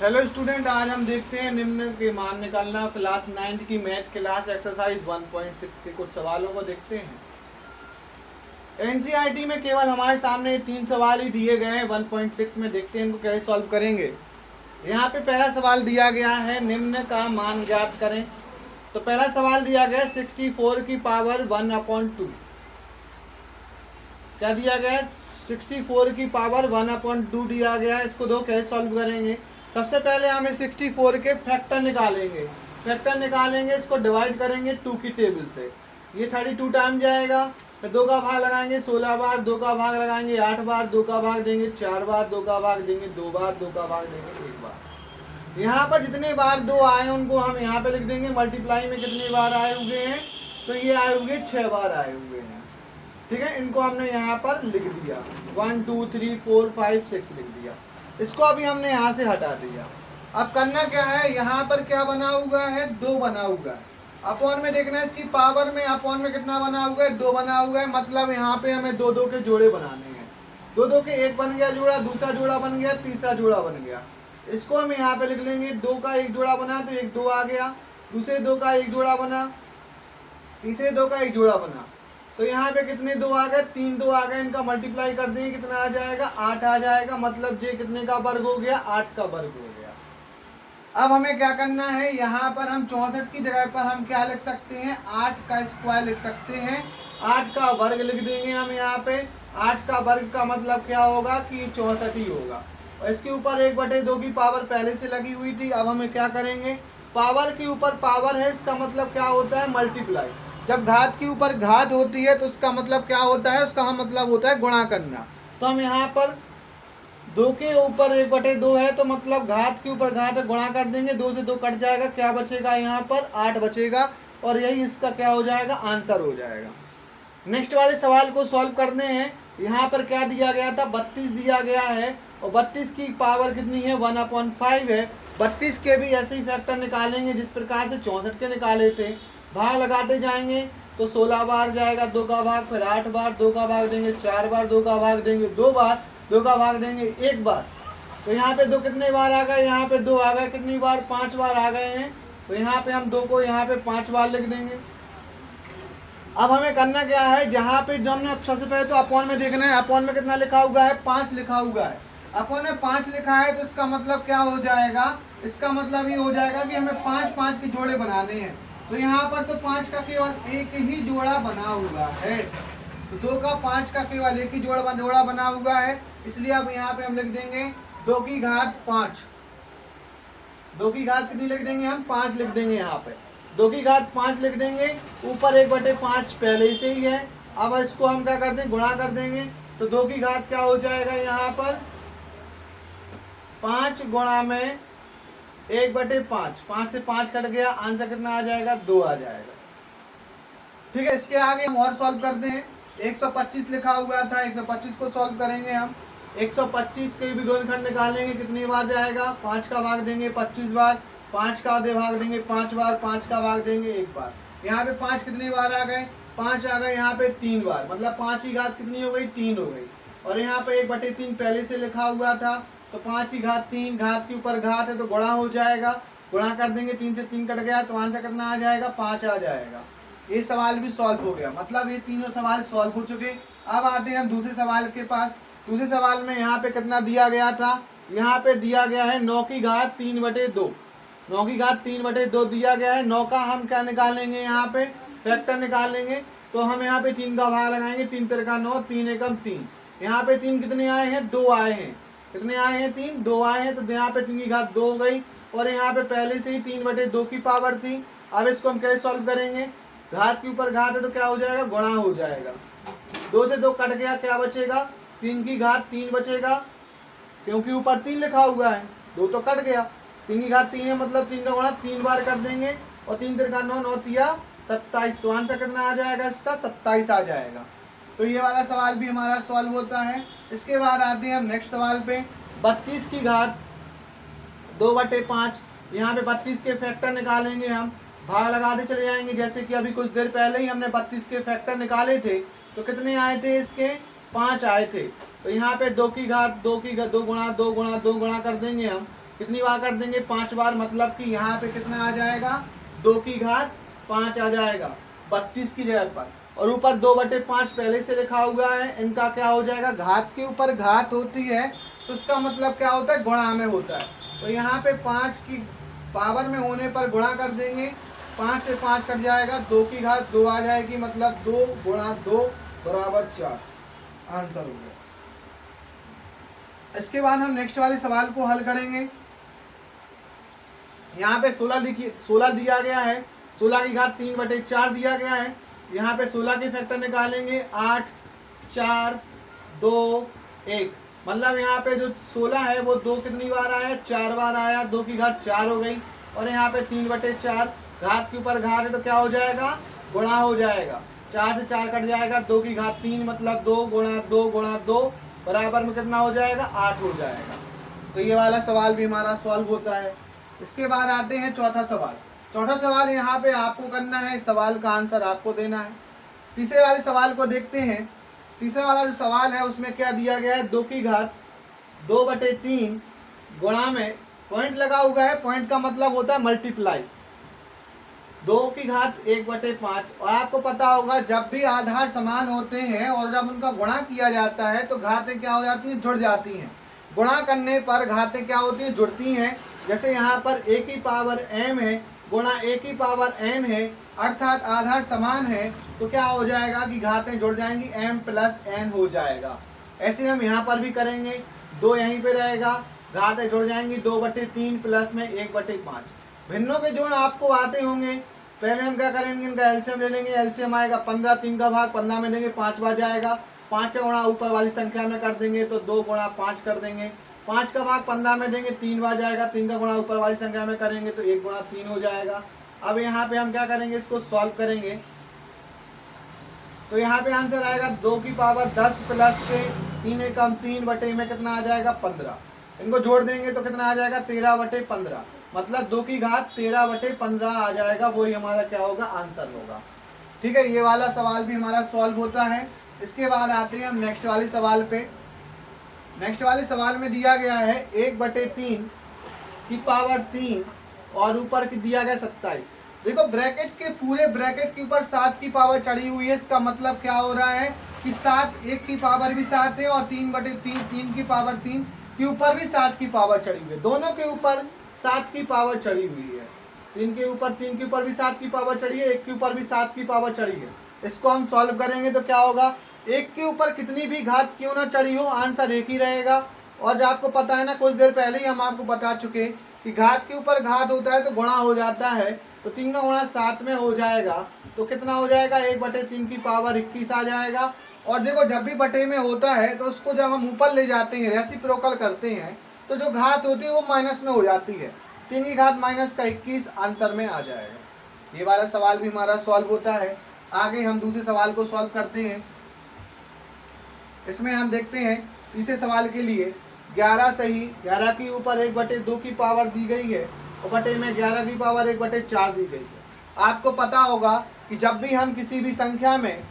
Hello student, आज हम देखते हैं निम्न के मान निकालना क्लास 9 की मैथ क्लास एक्सरसाइज 1.6 के कुछ सवालों को देखते हैं। एनसीईआरटी में केवल हमारे सामने 3 सवाल ही दिए गए हैं 1.6 में। देखते हैं इनको कैसे सॉल्व करेंगे। यहाँ पे पहला सवाल दिया गया है निम्न का मान ज्ञात करें। तो पहला सवाल दिया गया 64 की पावर 1/2। क्या दिया गया? 64 की पावर 1/2 दिया गया। इसको दो कैसे सॉल्व करेंगे। सबसे पहले हमें 64 के फैक्टर निकालेंगे। इसको डिवाइड करेंगे 2 की टेबल से। ये 32 टाइम जाएगा। फिर 2 का भाग लगाएंगे 16 बार, 2 का भाग लगाएंगे 8 बार, 2 का भाग देंगे 4 बार, 2 का भाग देंगे 2 बार, 2 का भाग देंगे 1 बार। यहाँ पर जितने बार 2 आए उनको हम यहाँ पे लिख देंगे। मल्टीप्लाई में कितने बार आए हुए हैं? तो ये आए हुए 6 बार आए हुए हैं। ठीक है, इनको हमने यहाँ पर लिख दिया। 1 2 3 4 5 6 लिख दिया। इसको अभी हमने यहाँ से हटा दिया। अब करना क्या है, यहाँ पर क्या बना हुआ है? 2 बना हुआ है। अपॉन में देखना है इसकी पावर में, अपॉन में कितना बना हुआ है? 2 बना हुआ है। मतलब यहाँ पे हमें 2 के जोड़े बनाने हैं। 2 के एक बन गया जोड़ा, दूसरा जोड़ा बन गया, तीसरा जोड़ा बन गया। इसको हम यहाँ पे लिख लेंगे। 2 का एक जोड़ा बना तो 1 2 आ गया, दूसरे 2 का एक जोड़ा बना, तीसरे 2 का एक जोड़ा बना। तो यहाँ पे कितने 2 आ गए? 3 2 आ गए। इनका मल्टीप्लाई कर देंगे, कितना आ जाएगा? 8 आ जाएगा। मतलब ये कितने का वर्ग हो गया? 8 का वर्ग हो गया। अब हमें क्या करना है, यहाँ पर हम 64 की जगह पर हम क्या लिख सकते हैं? 8 का स्क्वायर लिख सकते हैं। 8 का वर्ग लिख देंगे हम यहाँ पे। 8 का वर्ग का मतलब क्या होगा कि 64 ही होगा। और इसके ऊपर 1/2 की पावर पहले से लगी हुई थी। अब हमें क्या करेंगे, पावर के ऊपर पावर है, इसका मतलब क्या होता है? मल्टीप्लाई। जब घात के ऊपर घात होती है तो उसका मतलब क्या होता है? उसका मतलब होता है गुणा करना। तो हम यहाँ पर 2 के ऊपर 1/2 है तो मतलब घात के ऊपर घात गुणा कर देंगे। 2 से 2 कट जाएगा, क्या बचेगा? यहाँ पर 8 बचेगा। और यही इसका क्या हो जाएगा? आंसर हो जाएगा। नेक्स्ट वाले सवाल को सॉल्व करने हैं। यहाँ पर क्या दिया गया था? 32 दिया गया है और 32 की पावर कितनी है? 1/5 है। 32 के भी ऐसे ही फैक्टर निकालेंगे जिस प्रकार से 64 के निकाले थे। भाग लगाते जाएंगे तो 16 बार जाएगा 2 का भाग, फिर 8 बार, 2 का भाग देंगे 4 बार, 2 का भाग देंगे 2 बार, 2 का भाग देंगे 1 बार। तो यहाँ पे 2 कितने बार आ गए? यहाँ पे 2 आ गए। कितनी बार? 5 बार आ गए हैं। तो यहाँ पे हम 2 को यहाँ पे 5 बार लिख देंगे। अब हमें करना क्या है, जहाँ पे जो हमने सबसे पहले तो अपॉन में देखना है। अपॉन में कितना लिखा हुआ है? 5 लिखा हुआ है। अपॉन में 5 लिखा है तो इसका मतलब क्या हो जाएगा? इसका मतलब ये हो जाएगा कि हमें 5 के जोड़े बनाने हैं। तो यहाँ पर तो 5 का केवल एक ही जोड़ा बना हुआ है। तो 2 का 5 का केवल एक ही जोड़ा बना हुआ है। इसलिए अब यहाँ पे हम लिख देंगे 2 की घात 5। 2 की घात कितनी लिख देंगे हम? 5 लिख देंगे। यहाँ पे 2 की घात 5 लिख देंगे। ऊपर 1/5 पहले से ही है। अब इसको हम क्या कर देंगे? गुणा कर देंगे। तो 2 की घात क्या हो जाएगा? यहाँ पर 5 गुणा में 1/5। 5 से 5 कट गया, आंसर कितना आ जाएगा? 2 आ जाएगा। ठीक है, इसके आगे हम और सॉल्व करते हैं। 125 लिखा हुआ था, 125 को सॉल्व करेंगे हम। 125 के भी गुणनखंड निकालेंगे। कितनी बार जाएगा? 5 का भाग देंगे 25 बार, 5 का आधे भाग देंगे 5 बार, 5 का भाग देंगे 1 बार। यहाँ पे 5 कितनी बार आ गए? 5 आ गए। यहाँ पे 3 बार, मतलब 5 की घात कितनी हो गई? 3 हो गई। और यहाँ पे 1/3 पहले से लिखा हुआ था तो 5 की घात 3, घात के ऊपर घात है तो गुणा हो जाएगा। गुणा कर देंगे, 3 से 3 कट गया तो आंसर कितना आ जाएगा? 5 आ जाएगा। ये सवाल भी सॉल्व हो गया। मतलब ये तीनों सवाल सॉल्व हो चुके। अब आते हैं हम दूसरे सवाल के पास। दूसरे सवाल में यहाँ पे कितना दिया गया था? यहाँ पे दिया गया है 9 की घात 3/2। 9 की घात 3/2 दिया गया है। 9 का हम क्या निकालेंगे? यहाँ पे फैक्टर निकालेंगे। तो हम यहाँ पे 3 का भाग लगाएंगे। 3 3 का 9, 3 एकम 3। यहाँ पे 3 कितने आए हैं? 2 आए हैं। कितने आए हैं? 3 2 आए हैं। तो यहाँ पे 3 की घात 2 हो गई। और यहाँ पे पहले से ही 3/2 की पावर थी। अब इसको हम कैसे सॉल्व करेंगे? घात के ऊपर घात है तो क्या हो जाएगा? गुणा हो जाएगा। 2 से 2 कट गया, क्या बचेगा? 3 की घात 3 बचेगा, क्योंकि ऊपर 3 लिखा हुआ है। 2 तो कट गया। 3 की घात 3 है, मतलब 3 का गुणा 3 बार कर देंगे। और 3 3 का 9, 9 तिया 27। तो आंसर कितना आ जाएगा इसका? 27 आ जाएगा। तो ये वाला सवाल भी हमारा सॉल्व होता है। इसके बाद आते हैं हम नेक्स्ट सवाल पे। 32 की घात 2/5। यहाँ पे 32 के फैक्टर निकालेंगे हम। भाग लगाते चले जाएंगे। जैसे कि अभी कुछ देर पहले ही हमने 32 के फैक्टर निकाले थे तो कितने आए थे इसके? 5 आए थे। तो यहाँ पे 2 की घात 2 गुणा 2 गुणा 2 गुणा कर देंगे हम। कितनी बार कर देंगे, 5 बार, मतलब कि यहाँ पे कितना आ जाएगा, 2 की घात 5 आ जाएगा 32 की जगह पर। और ऊपर 2/5 पहले से लिखा हुआ है, इनका क्या हो जाएगा, घात के ऊपर घात होती है तो उसका मतलब क्या होता है, गुणा में होता है। तो यहाँ पे 5 की पावर में होने पर गुणा कर देंगे, 5 से 5 कट जाएगा, 2 की घात 2 आ जाएगी, मतलब 2 गुणा 2 बराबर 4, आंसर हो गया। इसके बाद हम नेक्स्ट वाले सवाल को हल करेंगे। यहाँ पे 16 दिया गया है, 16 की घात 3/4 दिया गया है। यहाँ पे 16 के फैक्टर निकालेंगे, 8 4 2 1, मतलब यहाँ पे जो 16 है वो 2 कितनी बार आया, 4 बार आया, 2 की घात 4 हो गई। और यहाँ पे 3/4 घात के ऊपर घात है तो क्या हो जाएगा, गुणा हो जाएगा, 4 से 4 कट जाएगा, 2 की घात 3, मतलब 2 गुणा 2 गुणा 2 बराबर में कितना हो जाएगा, 8 हो जाएगा। तो ये वाला सवाल भी हमारा सॉल्व होता है। इसके बाद आते हैं चौथा सवाल। चौथा सवाल यहाँ पे आपको करना है, सवाल का आंसर आपको देना है। तीसरे वाले सवाल को देखते हैं। तीसरा वाला जो सवाल है उसमें क्या दिया गया है, 2 की घात 2/3 गुणा में पॉइंट लगा हुआ है, पॉइंट का मतलब होता है मल्टीप्लाई, 2 की घात 1/5। और आपको पता होगा जब भी आधार समान होते हैं और जब उनका गुणा किया जाता है तो घातें क्या हो जाती हैं, जुड़ जाती हैं। गुणा करने पर घातें क्या होती हैं, जुड़ती हैं। जैसे यहाँ पर a की पावर m है गुणा a की पावर n है, अर्थात आधार समान है, तो क्या हो जाएगा कि घातें जुड़ जाएंगी, m प्लस n हो जाएगा। ऐसे हम यहाँ पर भी करेंगे, 2 यहीं पे रहेगा, घातें जुड़ जाएंगी, 2/3 प्लस में 1/5। भिन्नों के जोड़ आपको आते होंगे। पहले हम क्या करेंगे, इनका एलसीएम ले लेंगे, एलसीएम आएगा 15, 3 का भाग 15 में देंगे, 5 बार जाएगा, 5 का गुणा ऊपर वाली संख्या में कर देंगे तो 2 गुणा 5 कर देंगे, 5 का भाग 15 में देंगे, 3 बार जाएगा, 3 का गुणा ऊपर वाली संख्या में करेंगे तो 1 गुणा 3 हो जाएगा। अब यहाँ पे हम क्या करेंगे, इसको सॉल्व करेंगे तो यहाँ पे आंसर आएगा 2 की पावर 10 प्लस के 3 एकम 3 बटे में कितना आ जाएगा, 15। इनको जोड़ देंगे तो कितना आ जाएगा, 13/15, मतलब 2 की घात 13/15 आ जाएगा, वही हमारा क्या होगा, आंसर होगा। ठीक है, ये वाला सवाल भी हमारा सॉल्व होता है। इसके बाद आते हैं हम नेक्स्ट वाले सवाल पे। नेक्स्ट वाले सवाल में दिया गया है 1/3 की पावर 3 और ऊपर दिया गया 27। देखो ब्रैकेट के पूरे ब्रैकेट के ऊपर 7 की पावर चढ़ी हुई है, इसका मतलब क्या हो रहा है कि 7, 1 की पावर भी 7 है और 3/3, 3 की पावर 3 के ऊपर भी 7 की पावर चढ़ी हुई है, दोनों के ऊपर 7 की पावर चढ़ी हुई है। 3 के ऊपर भी 7 की पावर चढ़ी है, 1 के ऊपर भी 7 की पावर चढ़ी है। इसको हम सॉल्व करेंगे तो क्या होगा, 1 के ऊपर कितनी भी घात क्यों ना चढ़ी हो, आंसर एक ही रहेगा। और आपको पता है ना, कुछ देर पहले ही हम आपको बता चुके कि घात के ऊपर घात होता है तो गुणा हो जाता है, तो 3 का गुणा 7 में हो जाएगा तो कितना हो जाएगा, 1/3 की पावर 21 आ जाएगा। और देखो जब भी बटे में होता है तो उसको जब हम ऊपर ले जाते हैं, रेसिप्रोकल करते हैं, तो जो घात होती है वो माइनस में हो जाती है, 3 की घात माइनस का 21 आंसर में आ जाएगा। ये वाला सवाल भी हमारा सॉल्व होता है। आगे हम दूसरे सवाल को सॉल्व करते हैं। इसमें हम देखते हैं तीसरे सवाल के लिए 11 सही, 11 के ऊपर 1/2 की पावर दी गई है और बटे में 11 की पावर 1/4 दी गई है। आपको पता होगा कि जब भी हम किसी भी संख्या में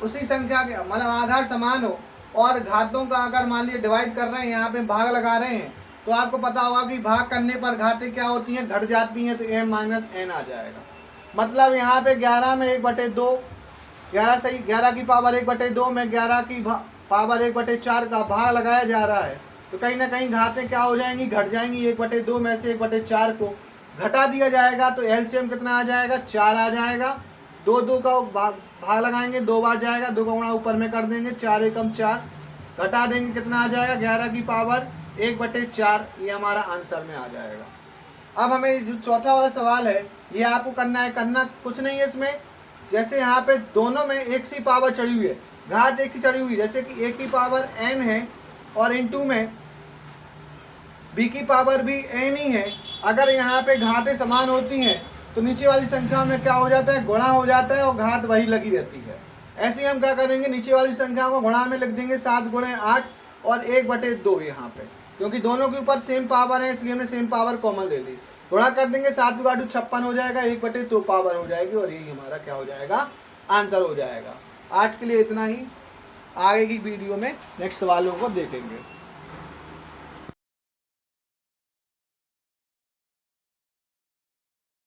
उसी संख्या के मतलब आधार समान हो और घातों का अगर मान लीजिए डिवाइड कर रहे हैं, यहाँ पे भाग लगा रहे हैं, तो आपको पता होगा कि भाग करने पर घातें क्या होती हैं, घट जाती हैं, तो m माइनस n आ जाएगा। मतलब यहाँ पे 11 में 1/2, 11 सही, 11 की पावर 1/2 में 11 की पावर 1/4 का भाग लगाया जा रहा है, तो कहीं ना कहीं घातें क्या हो जाएंगी, घट जाएंगी। 1/2 में से 1/4 को घटा दिया जाएगा तो एलसीएम कितना आ जाएगा, 4 आ जाएगा। 2 का भाग लगाएंगे, 2 बार जाएगा, 2 का गुणा ऊपर में कर देंगे, 4 एकम 4, घटा देंगे कितना आ जाएगा, 11 की पावर 1/4, ये हमारा आंसर में आ जाएगा। अब हमें जो चौथा वाला सवाल है ये आपको करना कुछ नहीं है इसमें। जैसे यहाँ पे दोनों में एक सी पावर चढ़ी हुई है, घात एक सी चढ़ी हुई है, जैसे कि a की पावर n है और इनटू में b की पावर भी n ही है। अगर यहाँ पे घातें समान होती हैं तो नीचे वाली संख्या में क्या हो जाता है, गुणा हो जाता है और घात वही लगी रहती है। ऐसे ही हम क्या करेंगे, नीचे वाली संख्या को गुणा में लिख देंगे, 7 × 8 और 1/2 यहाँ पे, क्योंकि दोनों के ऊपर सेम पावर है इसलिए हमने सेम पावर कॉमन ले ली। गुणा कर देंगे, 7 × 2 56 हो जाएगा, 1/2 पावर हो जाएगी और यही हमारा क्या हो जाएगा, आंसर हो जाएगा। आज के लिए इतना ही, आगे की वीडियो में नेक्स्ट सवालों को देखेंगे।